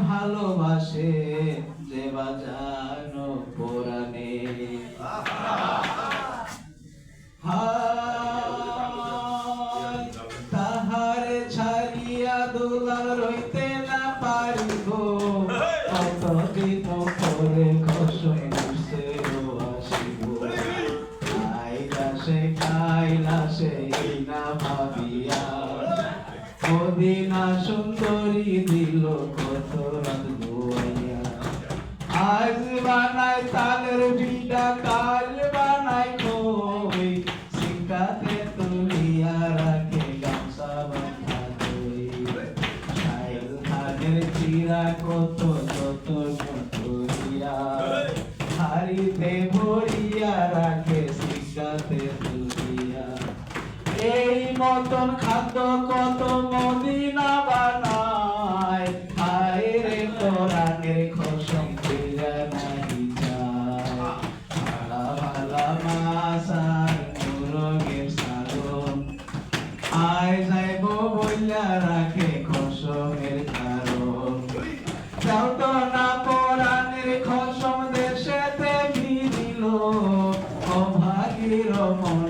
ভালোবাসে যে বাজানো পুরাণে তাহারে ছাড়িয়া দোলা রইতে না পারিব কতদিন পরে কসম বুঝতেও আসিব খাইলাসে না ভাবিয়া মদিনা সুন্দরী দিল কত রাত গোয়াইয়া আজ বানায় তালের বিডা কাল বানায় কই সিংকাতে তুলিয়া রাখে গামছা বাঁধা দই সাইল ধানের চিরা কত যত করিয়া হাড়িতে ভরিয়া রাখে সিংকাতে তুলিয়া এই মতন খাদ্য কত মদিনা বানায় হায় রে কোরআনের কসম ফিরা নাহি যায় ভালা ভালা মাসার মুরগের সালন আয় যাইব বইলা রাখে কসমের কারণ যাও তো না কোরআনের কসম দেশেতে ফিরিল অভাগীর মন